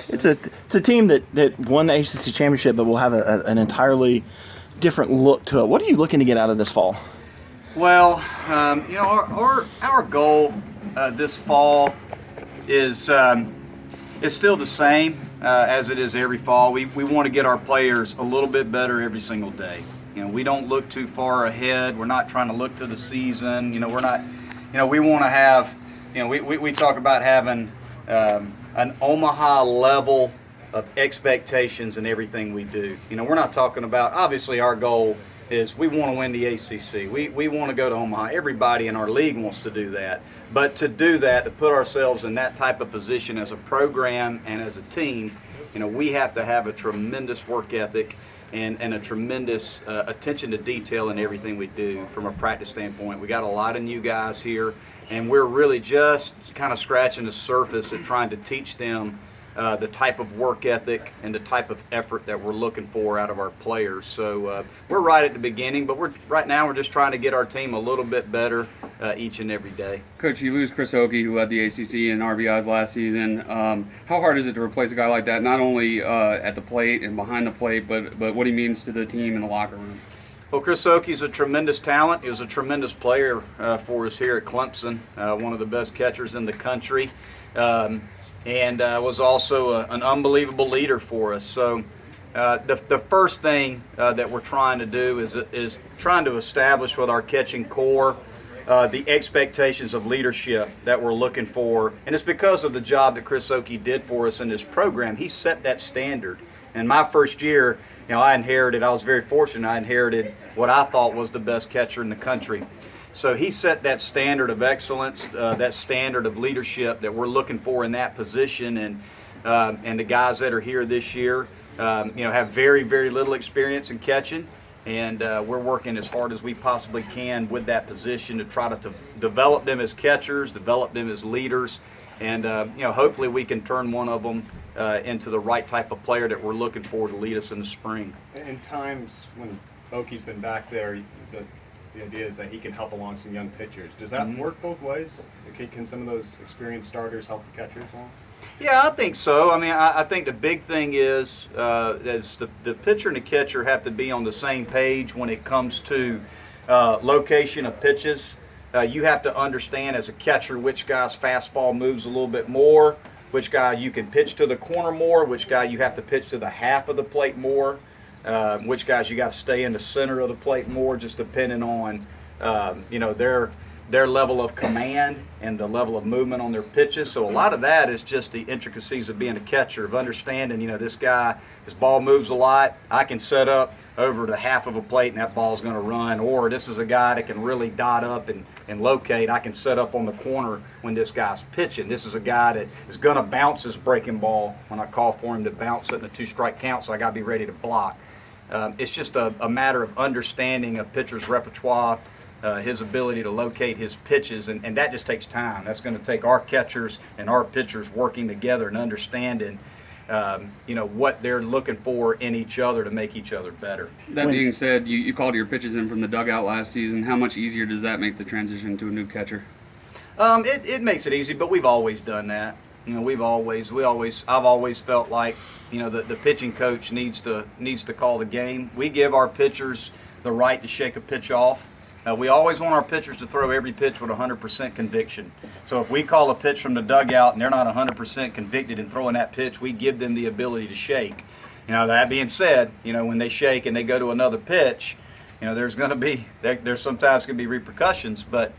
It's a team that won the ACC championship, but will have an entirely different look to it. What are you looking to get out of this fall? Well, our goal this fall is still the same as it is every fall. We want to get our players a little bit better every single day. We don't look too far ahead. We're not trying to look to the season. We're not. We want to have. We talk about having an Omaha level of expectations in everything we do. We're not talking about. Obviously, our goal is we want to win the ACC. We want to go to Omaha. Everybody in our league wants to do that. But to do that, to put ourselves in that type of position as a program and as a team, we have to have a tremendous work ethic and a tremendous attention to detail in everything we do from a practice standpoint. We got a lot of new guys here, and we're really just kind of scratching the surface and trying to teach them the type of work ethic and the type of effort that we're looking for out of our players. So we're right at the beginning, but right now we're just trying to get our team a little bit better each and every day. Coach, you lose Chris Oakey, who led the ACC in RBIs last season. How hard is it to replace a guy like that, not only at the plate and behind the plate, but what he means to the team in the locker room? Well, Chris Oakey's a tremendous talent. He was a tremendous player for us here at Clemson, one of the best catchers in the country. And was also an unbelievable leader for us. So the first thing that we're trying to do is trying to establish with our catching core the expectations of leadership that we're looking for. And it's because of the job that Chris Oakey did for us in this program. He set that standard. And my first year, I was very fortunate, I inherited what I thought was the best catcher in the country. So he set that standard of excellence, that standard of leadership that we're looking for in that position, and the guys that are here this year, have very, very little experience in catching, and we're working as hard as we possibly can with that position to try to develop them as catchers, develop them as leaders, and hopefully we can turn one of them into the right type of player that we're looking for to lead us in the spring. In times when Oakey's been back there, the idea is that he can help along some young pitchers. Does that work both ways? Can some of those experienced starters help the catchers along? Yeah, I think so. I think the big thing is the pitcher and the catcher have to be on the same page when it comes to location of pitches. You have to understand as a catcher which guy's fastball moves a little bit more, which guy you can pitch to the corner more, which guy you have to pitch to the half of the plate more. Which guys you got to stay in the center of the plate more, just depending on their level of command and the level of movement on their pitches. So a lot of that is just the intricacies of being a catcher, of understanding, this guy, his ball moves a lot. I can set up over the half of a plate and that ball's going to run. Or this is a guy that can really dot up and locate. I can set up on the corner when this guy's pitching. This is a guy that is going to bounce his breaking ball when I call for him to bounce it in a 2-strike count, so I got to be ready to block. It's just a matter of understanding a pitcher's repertoire, his ability to locate his pitches, and that just takes time. That's going to take our catchers and our pitchers working together and understanding, what they're looking for in each other to make each other better. That being said, you called your pitches in from the dugout last season. How much easier does that make the transition to a new catcher? It makes it easy, but we've always done that. I've always felt like, the pitching coach needs to call the game. We give our pitchers the right to shake a pitch off. We always want our pitchers to throw every pitch with 100% conviction. So if we call a pitch from the dugout and they're not 100% convicted in throwing that pitch, we give them the ability to shake. That being said, when they shake and they go to another pitch, there's sometimes going to be repercussions, but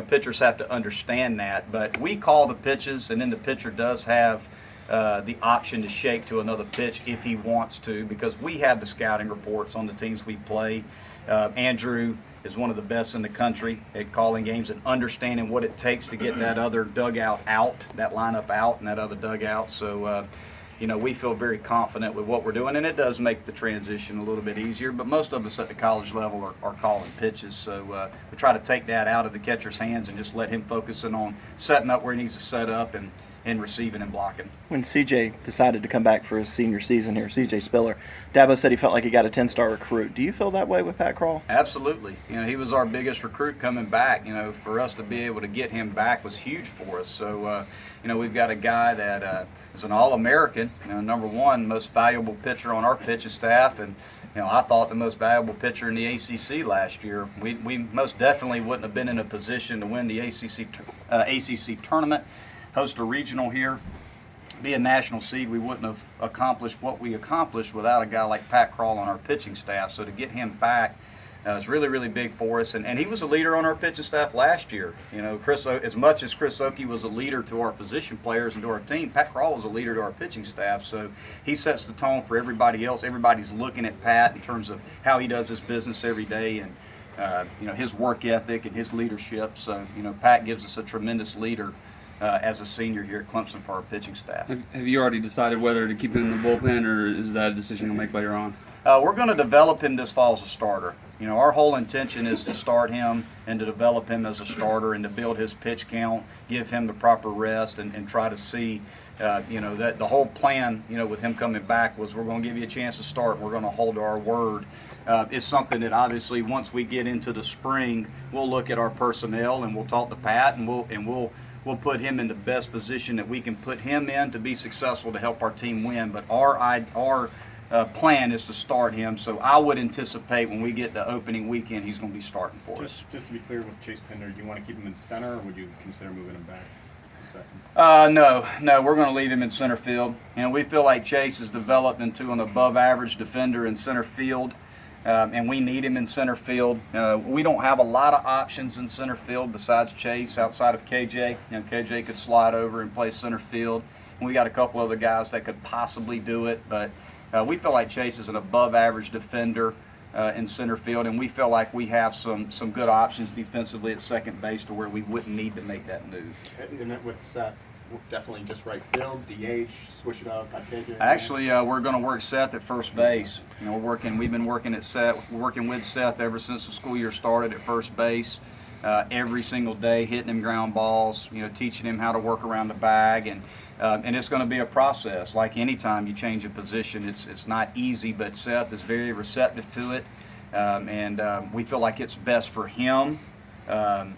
pitchers have to understand that. But we call the pitches, and then the pitcher does have the option to shake to another pitch if he wants to, because we have the scouting reports on the teams we play. Andrew is one of the best in the country at calling games and understanding what it takes to get that other dugout out, that lineup out, and that other dugout. So, we feel very confident with what we're doing, and it does make the transition a little bit easier. But most of us at the college level are calling pitches, so we try to take that out of the catcher's hands and just let him focus on setting up where he needs to set up and in receiving and blocking. When CJ decided to come back for his senior season here, CJ Spiller, Dabo said he felt like he got a 10-star recruit. Do you feel that way with Pat Krall? Absolutely. He was our biggest recruit coming back. For us to be able to get him back was huge for us. So, we've got a guy that is an All-American, number one most valuable pitcher on our pitching staff, and I thought the most valuable pitcher in the ACC last year. We most definitely wouldn't have been in a position to win the ACC tournament, host a regional here, be a national seed. We wouldn't have accomplished what we accomplished without a guy like Pat Krall on our pitching staff. So to get him back is really, really big for us. And he was a leader on our pitching staff last year. As much as Chris Oakey was a leader to our position players and to our team, Pat Krall was a leader to our pitching staff. So he sets the tone for everybody else. Everybody's looking at Pat in terms of how he does his business every day and his work ethic and his leadership. So Pat gives us a tremendous leader as a senior here at Clemson for our pitching staff. Have you already decided whether to keep him in the bullpen, or is that a decision you'll make later on? We're going to develop him this fall as a starter. Our whole intention is to start him and to develop him as a starter and to build his pitch count, give him the proper rest, and try to see, that the whole plan, with him coming back was we're going to give you a chance to start. We're going to hold to our word. It's something that obviously once we get into the spring, we'll look at our personnel and we'll talk to Pat and we'll put him in the best position that we can put him in to be successful to help our team win. But our plan is to start him, so I would anticipate when we get the opening weekend, he's going to be starting for us. Just to be clear with Chase Pinder, do you want to keep him in center, or would you consider moving him back a second? No, we're going to leave him in center field. We feel like Chase has developed into an above-average defender in center field. And we need him in center field. We don't have a lot of options in center field besides Chase, outside of KJ. KJ could slide over and play center field. And we got a couple other guys that could possibly do it, but we feel like Chase is an above-average defender in center field, and we feel like we have some good options defensively at second base to where we wouldn't need to make that move. And that with Seth, definitely just right field, DH, switch it up, got KJ. Actually, we're going to work Seth at first base. We've been working with Seth ever since the school year started at first base. Every single day, hitting him ground balls, teaching him how to work around the bag, and it's going to be a process. Like any time you change a position, it's not easy, but Seth is very receptive to it, and we feel like it's best for him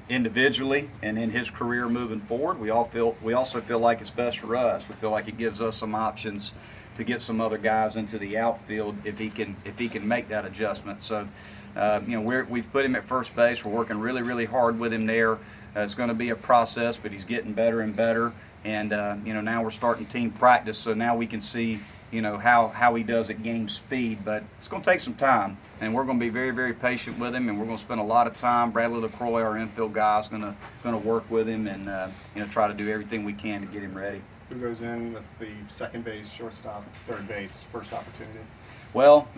individually and in his career moving forward. We also feel like it's best for us. We feel like it gives us some options to get some other guys into the outfield if he can make that adjustment. So, we've put him at first base. We're working really, really hard with him there. It's going to be a process, but he's getting better and better. And now we're starting team practice, so now we can see how he does at game speed. But it's going to take some time, and we're going to be very, very patient with him, and we're going to spend a lot of time. Bradley LaCroix, our infield guy, is going to work with him and try to do everything we can to get him ready. Who goes in with the second base, shortstop, third base, first opportunity? Well,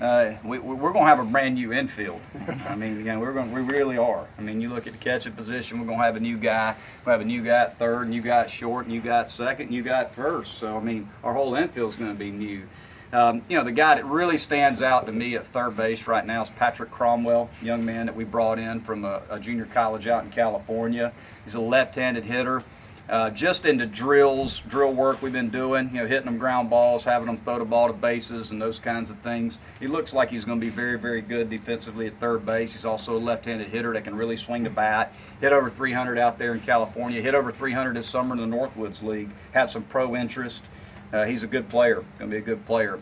we're going to have a brand new infield. We really are. You look at the catching position, we're going to have a new guy. We have a new guy at third, new guy at short, new guy at second, new guy at first. So, our whole infield is going to be new. The guy that really stands out to me at third base right now is Patrick Cromwell, young man that we brought in from a junior college out in California. He's a left-handed hitter. Just into drill work we've been doing, hitting them ground balls, having them throw the ball to bases and those kinds of things. He looks like he's going to be very, very good defensively at third base. He's also a left-handed hitter that can really swing the bat. Hit over 300 out there in California. Hit over 300 this summer in the Northwoods League. Had some pro interest. He's a good player. Going to be a good player.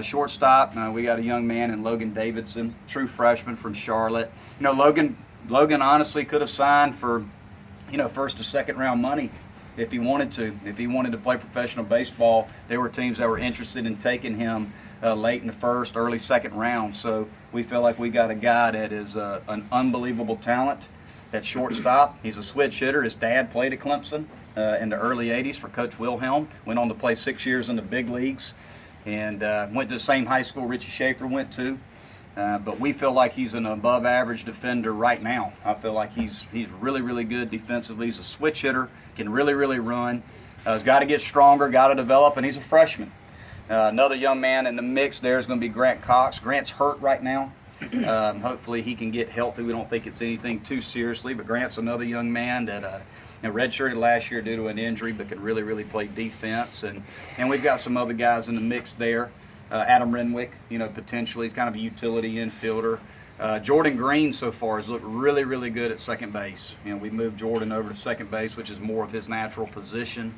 Shortstop, we got a young man in Logan Davidson, true freshman from Charlotte. Logan honestly could have signed for first or second round money if he wanted to. If he wanted to play professional baseball, there were teams that were interested in taking him late in the first, early second round. So we feel like we got a guy that is an unbelievable talent at shortstop. He's a switch hitter. His dad played at Clemson in the early 80s for Coach Wilhelm. Went on to play 6 years in the big leagues and went to the same high school Richie Schaefer went to. But we feel like he's an above-average defender right now. I feel like he's really, really good defensively. He's a switch hitter, can really, really run. He's got to get stronger, got to develop, and he's a freshman. Another young man in the mix there is going to be Grant Cox. Grant's hurt right now. Hopefully he can get healthy. We don't think it's anything too seriously, but Grant's another young man that redshirted last year due to an injury, but could really play defense. And we've got some other guys in the mix there. Adam Renwick, potentially, he's kind of a utility infielder. Jordan Green so far has looked really good at second base. We moved Jordan over to second base, which is more of his natural position,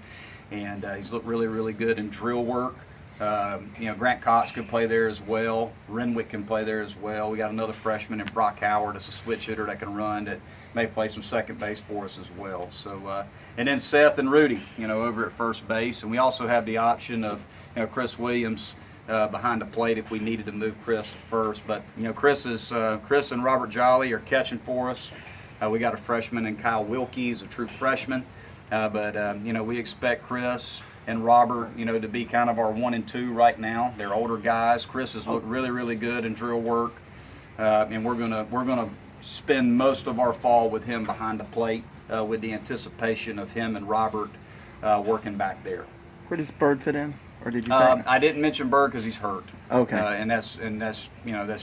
and he's looked really good in drill work. Grant Cox could play there as well. Renwick can play there as well. We got another freshman in Brock Howard as a switch hitter that can run, that may play some second base for us as well. So, and then Seth and Rudy, over at first base, and we also have the option of Chris Williams behind the plate if we needed to move Chris to first. But Chris and Robert Jolly are catching for us. We got a freshman in Kyle Wilkie, he's a true freshman. But we expect Chris and Robert, to be kind of our 1 and 2 right now. They're older guys. Chris has looked really good in drill work, and we're gonna spend most of our fall with him behind the plate, with the anticipation of him and Robert working back there. Where does Bird fit in? Or did you say? I didn't mention Bird because he's hurt. Okay. And that's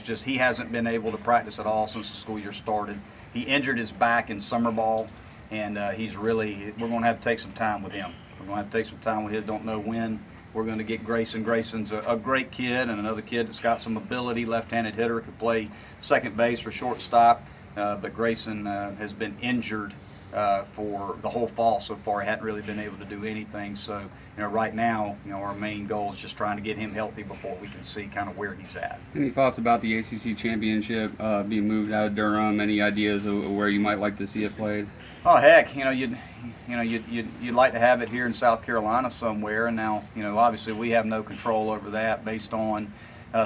just, he hasn't been able to practice at all since the school year started. He injured his back in summer ball, and we're going to have to take some time with him. We're going to have to take some time with him. Don't know when. We're going to get Grayson. Grayson's a great kid, and another kid that's got some ability, left-handed hitter, could play second base or shortstop. But Grayson has been injured for the whole fall so far. He hadn't really been able to do anything. So, right now, our main goal is just trying to get him healthy before we can see kind of where he's at. Any thoughts about the ACC championship being moved out of Durham? Any ideas of where you might like to see it played? Oh heck, you'd like to have it here in South Carolina somewhere. And now, obviously we have no control over that based on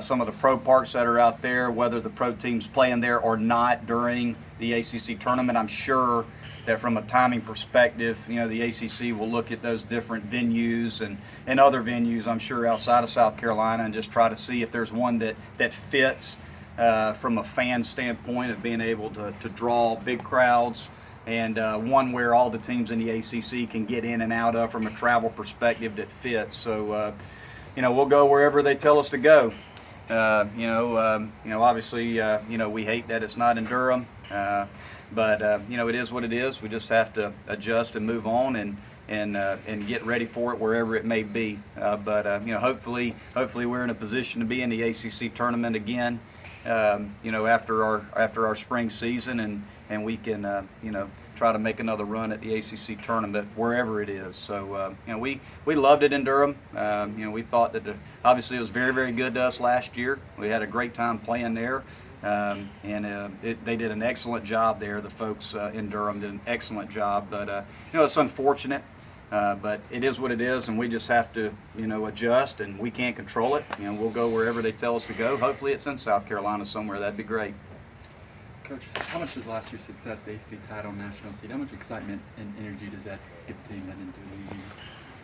some of the pro parks that are out there, whether the pro team's playing there or not during the ACC tournament. I'm sure that from a timing perspective, the ACC will look at those different venues and other venues, I'm sure, outside of South Carolina, and just try to see if there's one that fits from a fan standpoint of being able to draw big crowds, and one where all the teams in the ACC can get in and out of from a travel perspective that fits. So, we'll go wherever they tell us to go. Obviously, we hate that it's not in Durham, but it is what it is. We just have to adjust and move on and get ready for it wherever it may be. But hopefully we're in a position to be in the ACC tournament again. After our spring season, and we can try to make another run at the ACC tournament wherever it is. So we loved it in Durham. We thought that obviously it was very good to us last year. We had a great time playing there, and they did an excellent job there. The folks in Durham did an excellent job. But it's unfortunate. But it is what it is, and we just have to, adjust, and we can't control it. We'll go wherever they tell us to go. Hopefully it's in South Carolina somewhere. That'd be great. Coach, how much does last year's success, the ACC title, national seed, how much excitement and energy does that give the team heading into the league?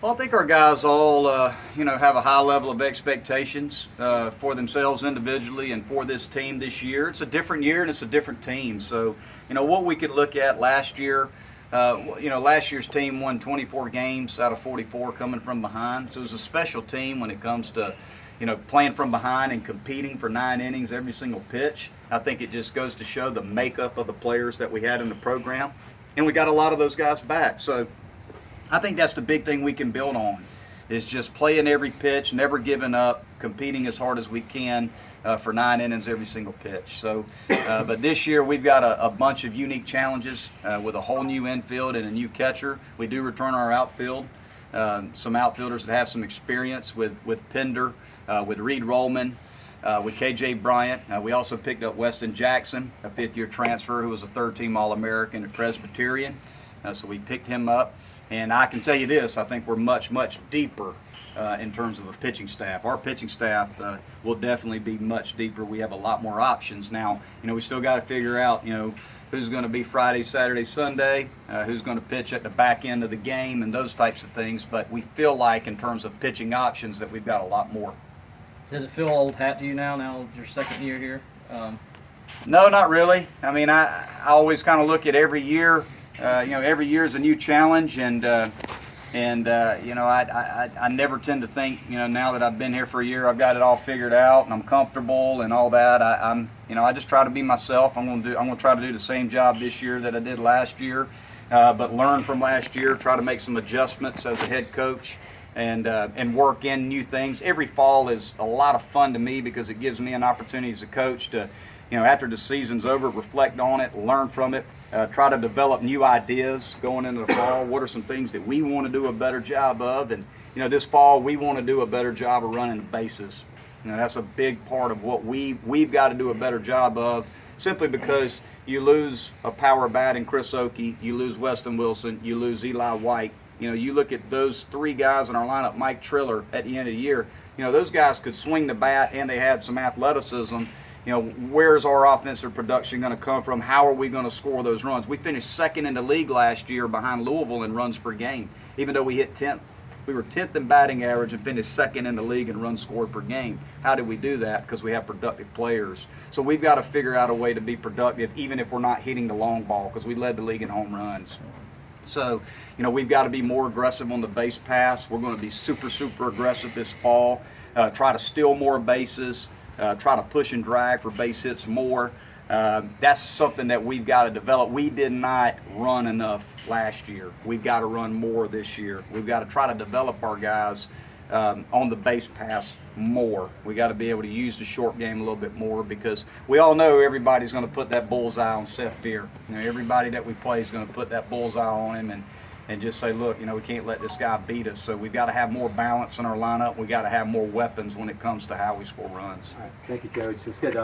Well, I think our guys all, have a high level of expectations for themselves individually and for this team this year. It's a different year and it's a different team. So, what we could look at last year, last year's team won 24 games out of 44 coming from behind. So it was a special team when it comes to, playing from behind and competing for 9 innings every single pitch. I think it just goes to show the makeup of the players that we had in the program. And we got a lot of those guys back. So I think that's the big thing we can build on, is just playing every pitch, never giving up, competing as hard as we can for 9 innings every single pitch. So, but this year we've got a bunch of unique challenges with a whole new infield and a new catcher. We do return our outfield, some outfielders that have some experience with Pender, with Reed Rollman, with KJ Bryant. We also picked up Weston Jackson, a 5th-year transfer who was a 3rd-team All-American at Presbyterian. So we picked him up. And I can tell you this, I think we're much deeper in terms of a pitching staff. Our pitching staff will definitely be much deeper. We have a lot more options. Now, we still got to figure out, who's going to be Friday, Saturday, Sunday, who's going to pitch at the back end of the game and those types of things. But we feel like in terms of pitching options that we've got a lot more. Does it feel old hat to you now your second year here? No, not really. I mean, I always kind of look at every year. Every year is a new challenge, and I never tend to think, now that I've been here for a year, I've got it all figured out and I'm comfortable and all that. I just try to be myself. I'm going to try to do the same job this year that I did last year. but learn from last year, try to make some adjustments as a head coach, and work in new things. Every fall is a lot of fun to me because it gives me an opportunity as a coach to, after the season's over, reflect on it, learn from it, try to develop new ideas going into the fall. What are some things that we want to do a better job of? And this fall we want to do a better job of running the bases. That's a big part of what we've got to do a better job of, simply because you lose a power bat in Chris Oakey, you lose Weston Wilson, you lose Eli White. You look at those 3 guys in our lineup, Mike Triller, at the end of the year, those guys could swing the bat and they had some athleticism. Where's our offensive production going to come from? How are we going to score those runs? We finished 2nd in the league last year behind Louisville in runs per game, even though we hit 10th. We were 10th in batting average and finished 2nd in the league in runs scored per game. How did we do that? Because we have productive players. So we've got to figure out a way to be productive, even if we're not hitting the long ball, because we led the league in home runs. So, we've got to be more aggressive on the base pass. We're going to be super, super aggressive this fall. Try to steal more bases. Try to push and drag for base hits more. That's something that we've got to develop. We did not run enough last year. We've got to run more this year. We've got to try to develop our guys on the base pass more. We got to be able to use the short game a little bit more, because we all know everybody's going to put that bullseye on Seth Deer. Everybody that we play is going to put that bullseye on him and just say, look, we can't let this guy beat us. So we've got to have more balance in our lineup. We've got to have more weapons when it comes to how we score runs. All right. Thank you, Coach. Let's get